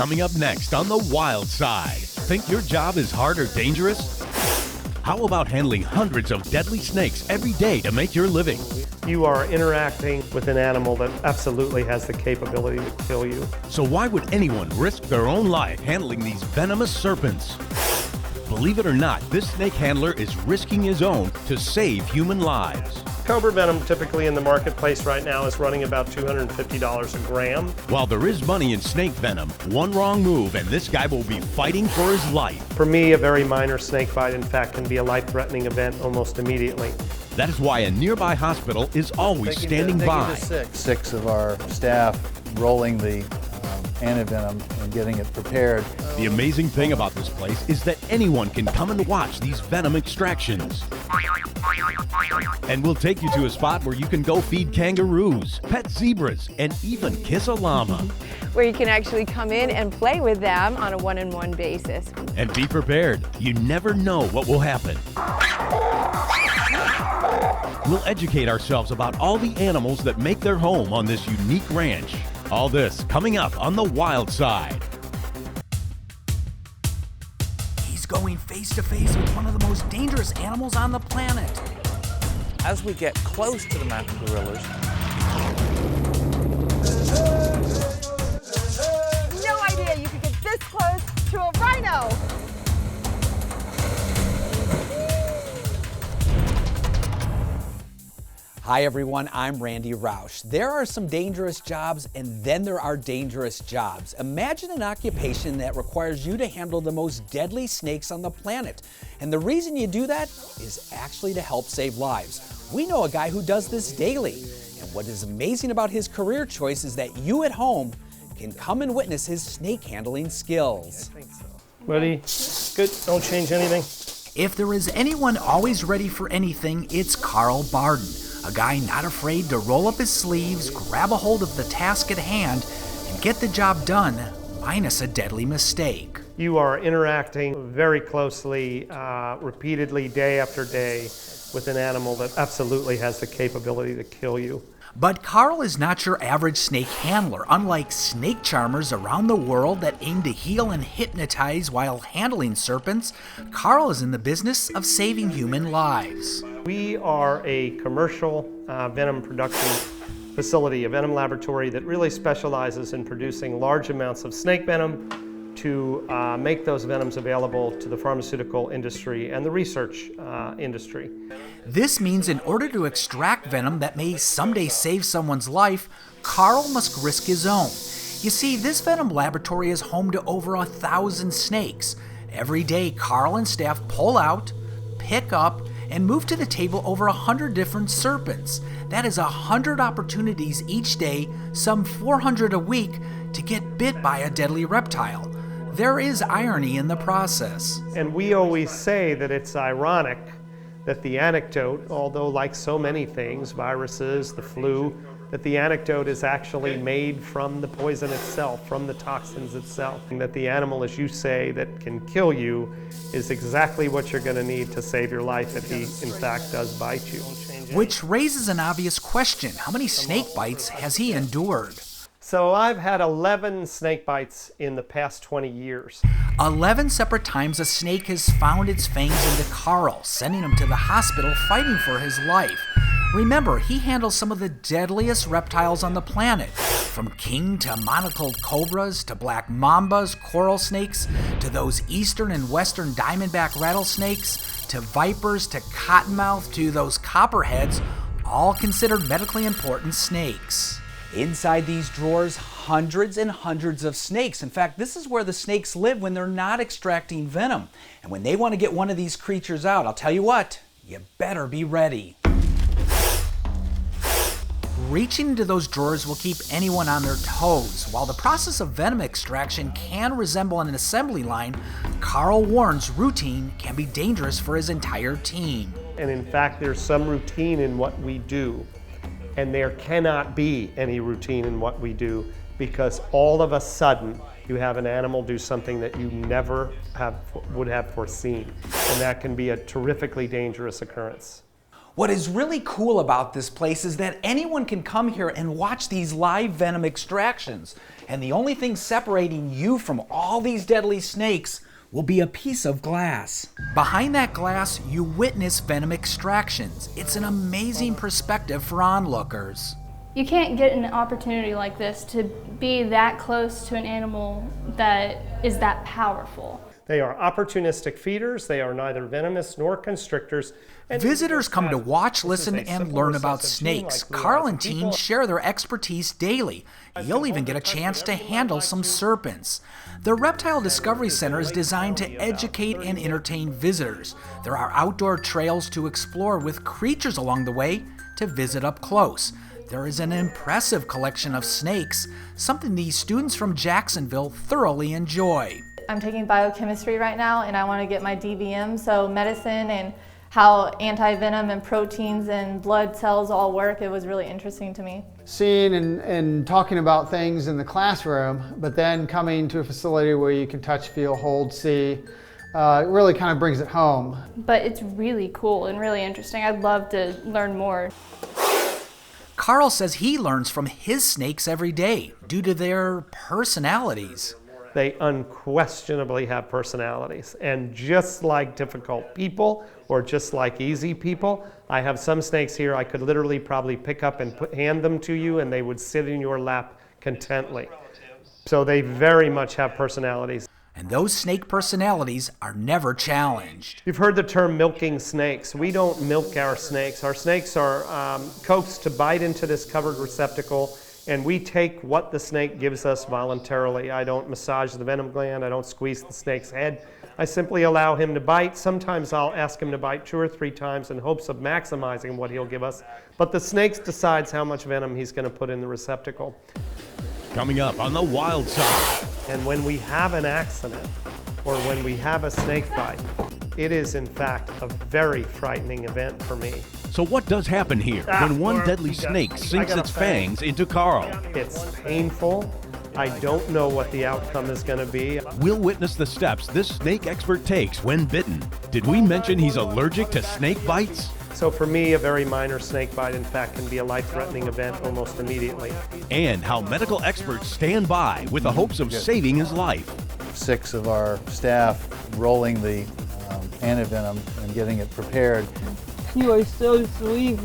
Coming up next on the Wild Side. Think your job is hard or dangerous? How about handling hundreds of deadly snakes every day to make your living? You are interacting with an animal that absolutely has the capability to kill you. So why would anyone risk their own life handling these venomous serpents? Believe it or not, this snake handler is risking his own to save human lives. Cobra venom typically in the marketplace right now is running about $250 a gram. While there is money in snake venom, one wrong move and this guy will be fighting for his life. For me, a very minor snake bite, in fact, can be a life-threatening event almost immediately. That is why a nearby hospital is always standing by. Six of our staff rolling the antivenom and getting it prepared. The amazing thing about this place is that anyone can come and watch these venom extractions. And we'll take you to a spot where you can go feed kangaroos, pet zebras, and even kiss a llama. Where you can actually come in and play with them on a one-on-one basis. And be prepared. You never know what will happen. We'll educate ourselves about all the animals that make their home on this unique ranch. All this coming up on the Wild Side. He's going face to face with one of the most dangerous animals on the planet. As we get close to the mountain gorillas, No idea you could get this close to a rhino. Hi everyone, I'm Randy Roush. There are some dangerous jobs and then there are dangerous jobs. Imagine an occupation that requires you to handle the most deadly snakes on the planet. And the reason you do that is actually to help save lives. We know a guy who does this daily. And what is amazing about his career choice is that you at home can come and witness his snake handling skills. I think so. Ready? Good. Don't change anything. If there is anyone always ready for anything, it's Carl Barden. A guy not afraid to roll up his sleeves, grab a hold of the task at hand, and get the job done, minus a deadly mistake. You are interacting very closely, repeatedly, day after day, with an animal that absolutely has the capability to kill you. But Carl is not your average snake handler. Unlike snake charmers around the world that aim to heal and hypnotize while handling serpents, Carl is in the business of saving human lives. We are a commercial venom production facility, a venom laboratory that really specializes in producing large amounts of snake venom to make those venoms available to the pharmaceutical industry and the research industry. This means in order to extract venom that may someday save someone's life, Carl must risk his own. You see, this venom laboratory is home to over 1,000 snakes. Every day, Carl and staff pull out, pick up, and move to the table over 100 different serpents. That is 100 opportunities each day, some 400 a week, to get bit by a deadly reptile. There is irony in the process. And we always say that it's ironic that the anecdote, although like so many things, viruses, the flu, that the anecdote is actually made from the poison itself, from the toxins itself. And that the animal, as you say, that can kill you is exactly what you're going to need to save your life if he, in fact, does bite you. Which raises an obvious question. How many snake bites has he endured? So I've had 11 snake bites in the past 20 years. 11 separate times a snake has found its fangs into Carl, sending him to the hospital fighting for his life. Remember, he handles some of the deadliest reptiles on the planet, from king to monocled cobras, to black mambas, coral snakes, to those eastern and western diamondback rattlesnakes, to vipers, to cottonmouth, to those copperheads, all considered medically important snakes. Inside these drawers, hundreds and hundreds of snakes. In fact, this is where the snakes live when they're not extracting venom. And when they want to get one of these creatures out, I'll tell you what, you better be ready. Reaching into those drawers will keep anyone on their toes. While the process of venom extraction can resemble an assembly line, Carl warns routine can be dangerous for his entire team. And in fact, there's some routine in what we do. And there cannot be any routine in what we do, because all of a sudden you have an animal do something that you never would have foreseen. And that can be a terrifically dangerous occurrence. What is really cool about this place is that anyone can come here and watch these live venom extractions. And the only thing separating you from all these deadly snakes will be a piece of glass. Behind that glass, you witness venom extractions. It's an amazing perspective for onlookers. You can't get an opportunity like this to be that close to an animal that is that powerful. They are opportunistic feeders. They are neither venomous nor constrictors. And visitors come to watch, listen, and learn about snakes. Carl and Teen share their expertise daily. You'll even get a chance to handle some serpents. The Reptile Discovery Center is designed to educate and entertain visitors. There are outdoor trails to explore with creatures along the way to visit up close. There is an impressive collection of snakes, something these students from Jacksonville thoroughly enjoy. I'm taking biochemistry right now and I want to get my DVM, so medicine and how anti-venom and proteins and blood cells all work, it was really interesting to me. Seeing and talking about things in the classroom, but then coming to a facility where you can touch, feel, hold, see, it really kind of brings it home. But it's really cool and really interesting. I'd love to learn more. Carl says he learns from his snakes every day due to their personalities. They unquestionably have personalities. And just like difficult people, or just like easy people, I have some snakes here I could literally probably pick up and hand them to you and they would sit in your lap contently. So they very much have personalities. And those snake personalities are never challenged. You've heard the term milking snakes. We don't milk our snakes. Our snakes are coaxed to bite into this covered receptacle, and we take what the snake gives us voluntarily. I don't massage the venom gland. I don't squeeze the snake's head. I simply allow him to bite. Sometimes I'll ask him to bite 2 or 3 times in hopes of maximizing what he'll give us. But the snake decides how much venom he's going to put in the receptacle. Coming up on the Wildside. And when we have an accident or when we have a snake bite, it is in fact a very frightening event for me. So what does happen here when one deadly snake sinks its fangs into Carl? It's painful. I don't know what the outcome is going to be. We'll witness the steps this snake expert takes when bitten. Did we mention he's allergic to snake bites? So for me, a very minor snake bite, in fact, can be a life-threatening event almost immediately. And how medical experts stand by with the hopes of saving his life. 6 of our staff rolling the antivenom and getting it prepared. You are so sweet.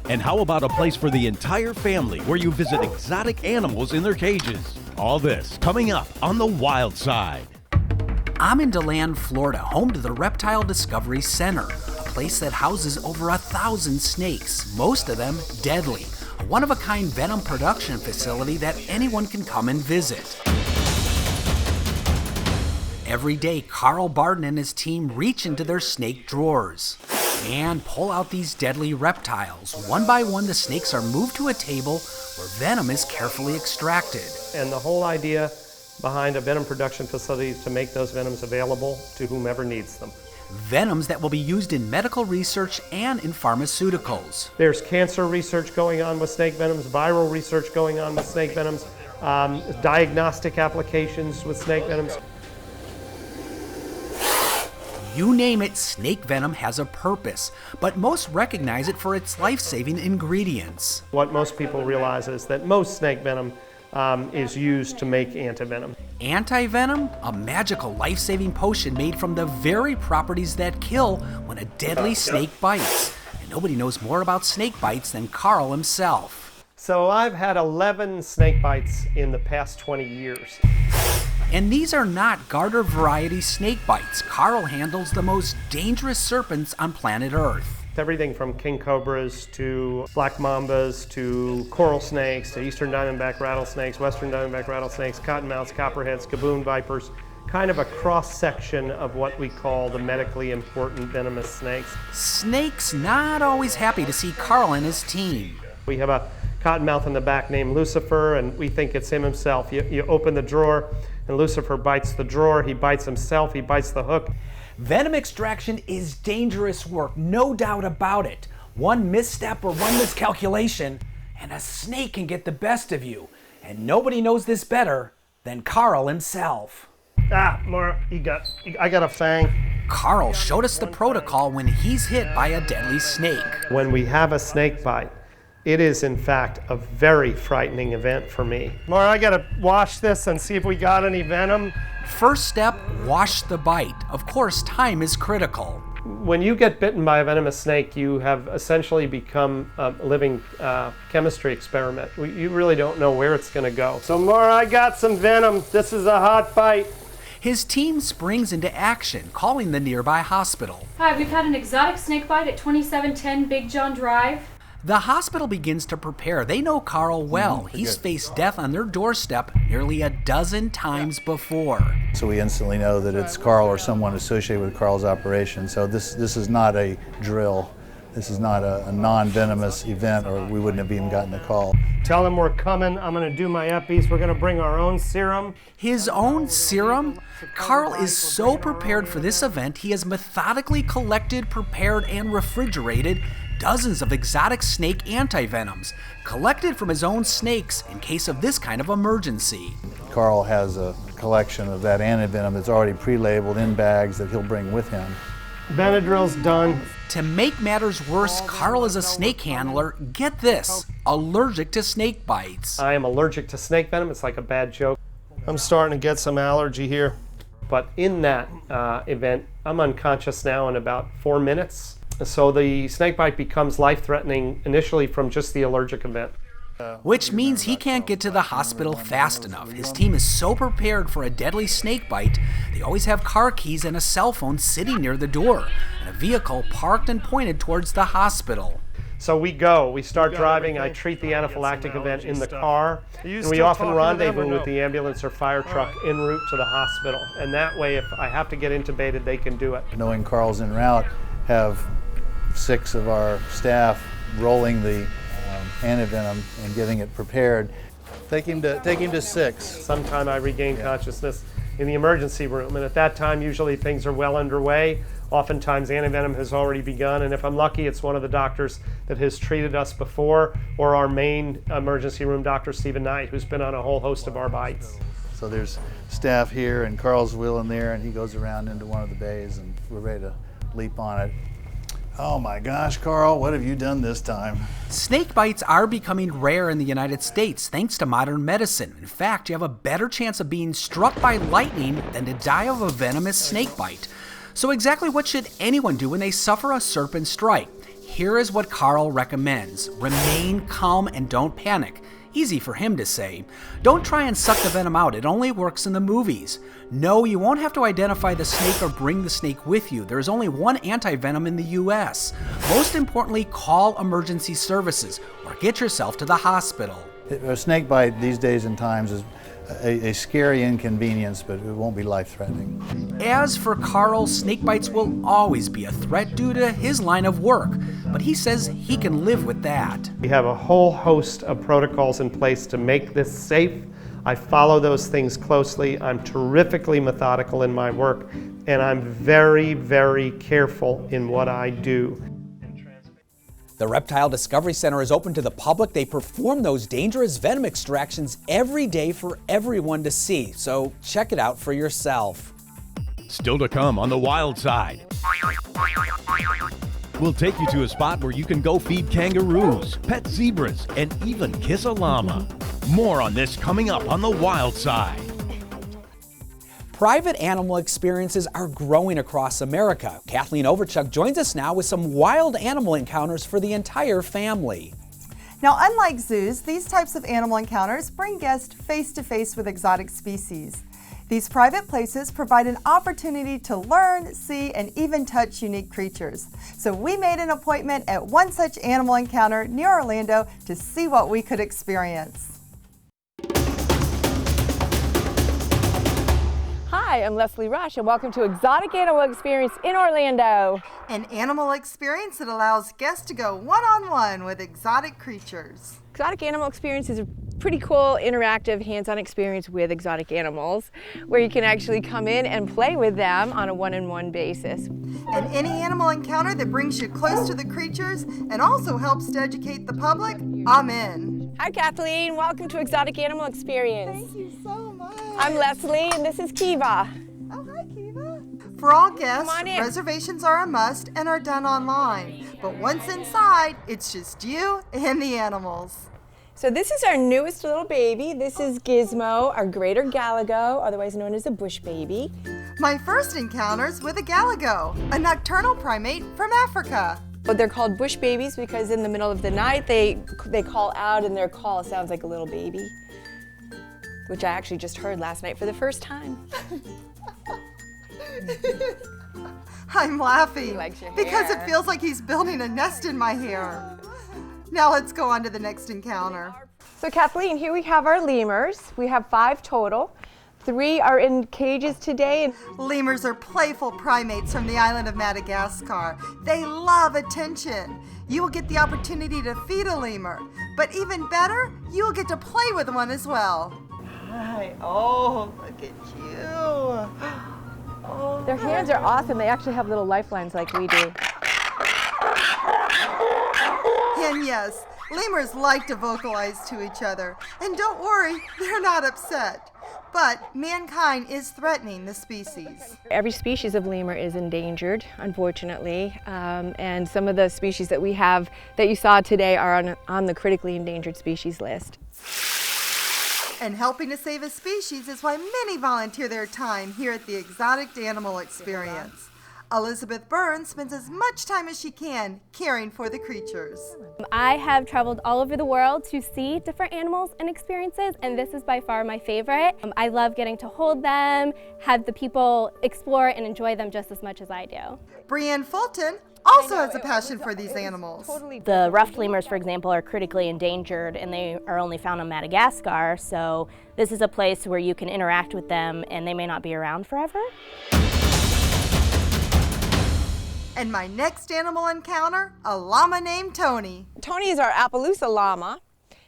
And how about a place for the entire family where you visit exotic animals in their cages? All this coming up on the Wildside. I'm in DeLand, Florida, home to the Reptile Discovery Center, a place that houses over 1,000 snakes, most of them deadly. A one-of-a-kind venom production facility that anyone can come and visit. Every day, Carl Barden and his team reach into their snake drawers and pull out these deadly reptiles. One by one, the snakes are moved to a table where venom is carefully extracted. And the whole idea behind a venom production facility is to make those venoms available to whomever needs them. Venoms that will be used in medical research and in pharmaceuticals. There's cancer research going on with snake venoms, viral research going on with snake venoms, diagnostic applications with snake venoms. You name it, snake venom has a purpose, but most recognize it for its life-saving ingredients. What most people realize is that most snake venom is used to make antivenom. Anti-venom? A magical life-saving potion made from the very properties that kill when a deadly snake bites. And nobody knows more about snake bites than Carl himself. So I've had 11 snake bites in the past 20 years. And these are not garter variety snake bites. Carl handles the most dangerous serpents on planet Earth. Everything from king cobras to black mambas to coral snakes to eastern diamondback rattlesnakes, western diamondback rattlesnakes, cottonmouths, copperheads, gaboon vipers, kind of a cross-section of what we call the medically important venomous snakes. Snakes not always happy to see Carl and his team. We have a cottonmouth in the back named Lucifer, and we think it's him himself. You open the drawer, and Lucifer bites the drawer, he bites himself, he bites the hook. Venom extraction is dangerous work, no doubt about it. One misstep or one miscalculation, and a snake can get the best of you. And nobody knows this better than Carl himself. Mara, I got a fang. Carl showed us the protocol when he's hit by a deadly snake. When we have a snake bite, it is in fact a very frightening event for me. Mara, I gotta wash this and see if we got any venom. First step, wash the bite. Of course, time is critical. When you get bitten by a venomous snake, you have essentially become a living chemistry experiment. You really don't know where it's going to go. So Mara, I got some venom. This is a hot bite. His team springs into action, calling the nearby hospital. Hi, we've had an exotic snake bite at 2710 Big John Drive. The hospital begins to prepare. They know Carl well. He's faced death on their doorstep nearly a dozen times before. So we instantly know that it's Carl or someone associated with Carl's operation. So this is not a drill. This is not a non-venomous event, or we wouldn't have even gotten the call. Tell them we're coming. I'm going to do my eppies. We're going to bring our own serum. His own serum? Carl is so prepared for this event, he has methodically collected, prepared, and refrigerated dozens of exotic snake antivenoms, collected from his own snakes in case of this kind of emergency. Carl has a collection of that antivenom that's already pre-labeled in bags that he'll bring with him. Benadryl's done. To make matters worse, Carl is a snake handler, get this, allergic to snake bites. I am allergic to snake venom. It's like a bad joke. I'm starting to get some allergy here. But in that event, I'm unconscious now in about 4 minutes. So the snake bite becomes life-threatening initially from just the allergic event. Which means he can't get to the hospital fast enough. His team is so prepared for a deadly snake bite, they always have car keys and a cell phone sitting near the door, and a vehicle parked and pointed towards the hospital. So we start driving. I treat the anaphylactic event in the car, and we often rendezvous with the ambulance or fire truck en route to the hospital. And that way, if I have to get intubated, they can do it. Knowing Carl's en route, have 6 of our staff rolling the antivenom and getting it prepared. Take him to 6. Sometime I regain consciousness in the emergency room, and at that time usually things are well underway. Oftentimes antivenom has already begun, and if I'm lucky, it's one of the doctors that has treated us before, or our main emergency room doctor, Stephen Knight, who's been on a whole host of our bites. So there's staff here, and Carl's wheeling there, and he goes around into one of the bays, and we're ready to leap on it. Oh my gosh, Carl, what have you done this time? Snake bites are becoming rare in the United States thanks to modern medicine. In fact, you have a better chance of being struck by lightning than to die of a venomous snake bite. So exactly what should anyone do when they suffer a serpent strike? Here is what Carl recommends. Remain calm and don't panic. Easy for him to say. Don't try and suck the venom out, it only works in the movies. No, you won't have to identify the snake or bring the snake with you. There's only one antivenom in the US. Most importantly, call emergency services or get yourself to the hospital. A snake bite these days and times is a scary inconvenience, but it won't be life-threatening. As for Carl, snake bites will always be a threat due to his line of work, but he says he can live with that. We have a whole host of protocols in place to make this safe. I follow those things closely. I'm terrifically methodical in my work, and I'm very, very careful in what I do. The Reptile Discovery Center is open to the public. They perform those dangerous venom extractions every day for everyone to see. So check it out for yourself. Still to come on the Wildside. We'll take you to a spot where you can go feed kangaroos, pet zebras, and even kiss a llama. More on this coming up on the Wildside. Private animal experiences are growing across America. Kathleen Overchuk joins us now with some wild animal encounters for the entire family. Now, unlike zoos, these types of animal encounters bring guests face to face with exotic species. These private places provide an opportunity to learn, see, and even touch unique creatures. So we made an appointment at one such animal encounter near Orlando to see what we could experience. Hi, I'm Leslie Rush, and welcome to Exotic Animal Experience in Orlando. An animal experience that allows guests to go one-on-one with exotic creatures. Exotic Animal Experience is a pretty cool, interactive, hands-on experience with exotic animals, where you can actually come in and play with them on a one-on-one basis. And any animal encounter that brings you close to the creatures and also helps to educate the public, I'm in. Hi, Kathleen. Welcome to Exotic Animal Experience. Thank you so much. I'm Leslie, and this is Kiva. Oh, hi, Kiva. For all guests, on in. reservations are a must and are done online. But once inside, it's just you and the animals. So this is our newest little baby. This is Gizmo, our greater Galago, otherwise known as a bush baby. My first encounters with a Galago, a nocturnal primate from Africa. But they're called bush babies because in the middle of the night they call out and their call sounds like a little baby, which I actually just heard last night for the first time. I'm laughing likes your because hair. it feels like he's building a nest in my hair. Now let's go on to the next encounter. So Kathleen, here we have our lemurs. We have 5 total. 3 are in cages today. Lemurs are playful primates from the island of Madagascar. They love attention. You will get the opportunity to feed a lemur, but even better, you will get to play with one as well. Hi. Oh, look at you. Oh, Their hands are awesome. They actually have little lifelines like we do. And yes, lemurs like to vocalize to each other. And don't worry, they're not upset. But mankind is threatening the species. Every species of lemur is endangered, unfortunately, and some of the species that we have that you saw today are on the critically endangered species list. And helping to save a species is why many volunteer their time here at the Exotic Animal Experience. Elizabeth Burns spends as much time as she can caring for the creatures. I have traveled all over the world to see different animals and experiences, and this is by far my favorite. I love getting to hold them, have the people explore and enjoy them just as much as I do. Brienne Fulton also has a passion for these animals. The ruffed lemurs, for example, are critically endangered and they are only found on Madagascar, so this is a place where you can interact with them and they may not be around forever. And my next animal encounter, a llama named Tony. Tony is our Appaloosa llama.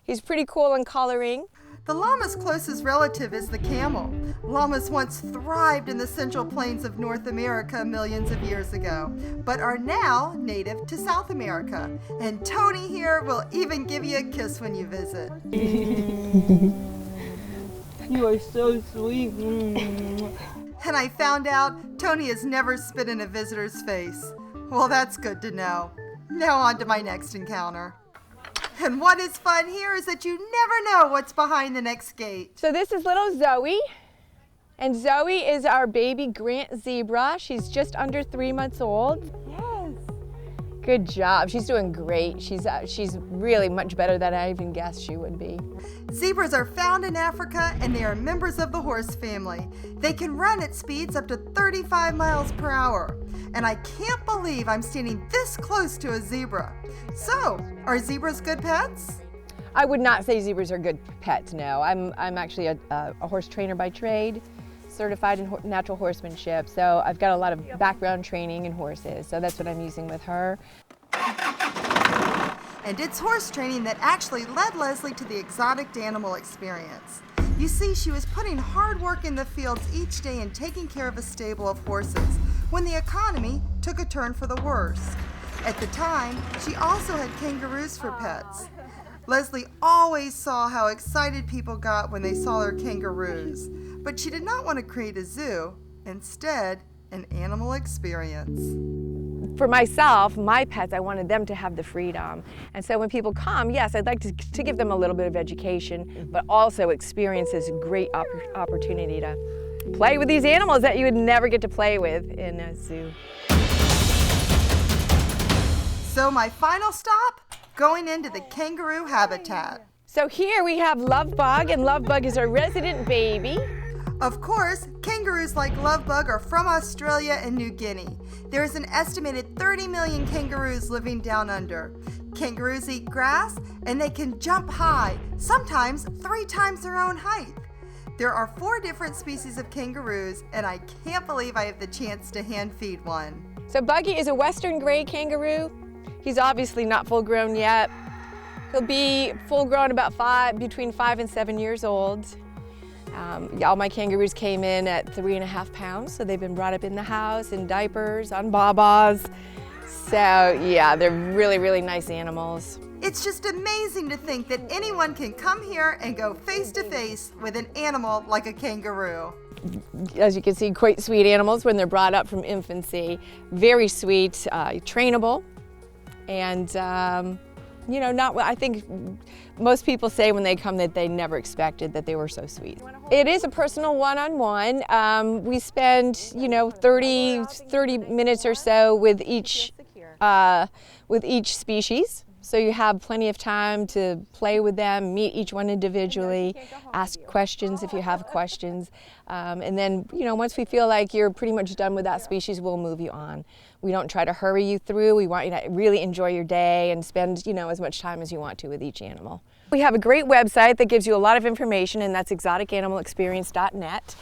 He's pretty cool in coloring. The llama's closest relative is the camel. Llamas once thrived in the central plains of North America millions of years ago, but are now native to South America. And Tony here will even give you a kiss when you visit. You are so sweet. And I found out Tony has never spit in a visitor's face. Well, that's good to know. Now on to my next encounter. And what is fun here is that you never know what's behind the next gate. So this is little Zoe, and Zoe is our baby Grant zebra. She's just under 3 months old. Yes. Good job. She's doing great. She's really much better than I even guessed she would be. Zebras are found in Africa and they are members of the horse family. They can run at speeds up to 35 miles per hour. And I can't believe I'm standing this close to a zebra. So, are zebras good pets? I would not say zebras are good pets, no. I'm actually a horse trainer by trade, certified in natural horsemanship, so I've got a lot of background training in horses, so that's what I'm using with her. And it's horse training that actually led Leslie to the Exotic Animal Experience. You see, she was putting hard work in the fields each day and taking care of a stable of horses when the economy took a turn for the worse. At the time, she also had kangaroos for pets. Leslie always saw how excited people got when they saw their kangaroos, but she did not want to create a zoo, instead, an animal experience. For myself, my pets, I wanted them to have the freedom. And so when people come, yes, I'd like to give them a little bit of education, but also experience this great opportunity to play with these animals that you would never get to play with in a zoo. So my final stop, going into the kangaroo habitat. So here we have Lovebug, and Lovebug is our resident baby. Of course, kangaroos like Lovebug are from Australia and New Guinea. There is an estimated 30 million kangaroos living down under. Kangaroos eat grass and they can jump high, sometimes 3 times their own height. There are 4 different species of kangaroos, and I can't believe I have the chance to hand feed one. So Buggy is a western gray kangaroo. He's obviously not full grown yet. He'll be full grown about between 5 and 7 years old. All my kangaroos came in at 3.5 pounds, so they've been brought up in the house in diapers, on babas. So yeah, they're really, really nice animals. It's just amazing to think that anyone can come here and go face to face with an animal like a kangaroo. As you can see, quite sweet animals when they're brought up from infancy. Very sweet, trainable, and you know, I think most people say when they come that they never expected that they were so sweet. It is a personal one-on-one. We spend, you know, 30 minutes or so with each species. So you have plenty of time to play with them, meet each one individually, ask questions if you have questions. And then, you know, once we feel like you're pretty much done with that species, we'll move you on. We don't try to hurry you through. We want you to really enjoy your day and spend, you know, as much time as you want to with each animal. We have a great website that gives you a lot of information, and that's exoticanimalexperience.net.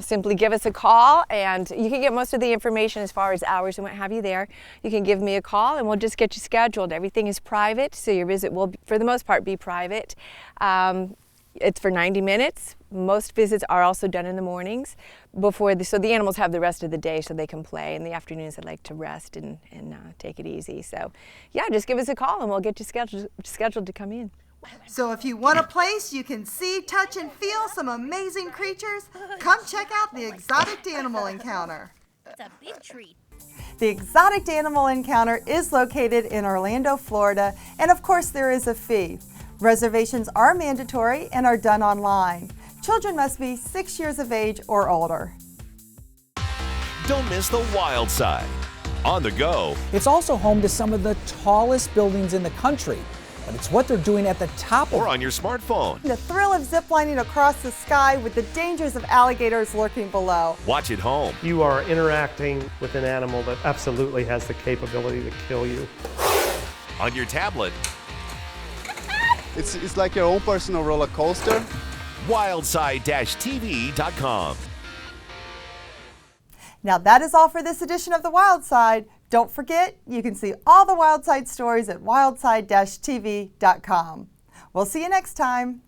Simply give us a call, and you can get most of the information as far as hours and what have you there. You can give me a call and we'll just get you scheduled. Everything is private, so your visit will, for the most part, be private. It's for 90 minutes. Most visits are also done in the mornings so the animals have the rest of the day so they can play. In the afternoons, they like to rest and take it easy. So yeah, just give us a call and we'll get you scheduled to come in. So if you want a place you can see, touch, and feel some amazing creatures, come check out the Exotic Animal Encounter. It's a big treat. The Exotic Animal Encounter is located in Orlando, Florida, and of course there is a fee. Reservations are mandatory and are done online. Children must be 6 years of age or older. Don't miss the Wildside. On the go. It's also home to some of the tallest buildings in the country, but it's what they're doing at the top or on your smartphone. The thrill of ziplining across the sky with the dangers of alligators lurking below. Watch at home. You are interacting with an animal that absolutely has the capability to kill you. On your tablet. It's like your own personal roller coaster. Wildside-TV.com. Now that is all for this edition of The Wildside. Don't forget, you can see all the Wildside stories at wildside-tv.com. We'll see you next time.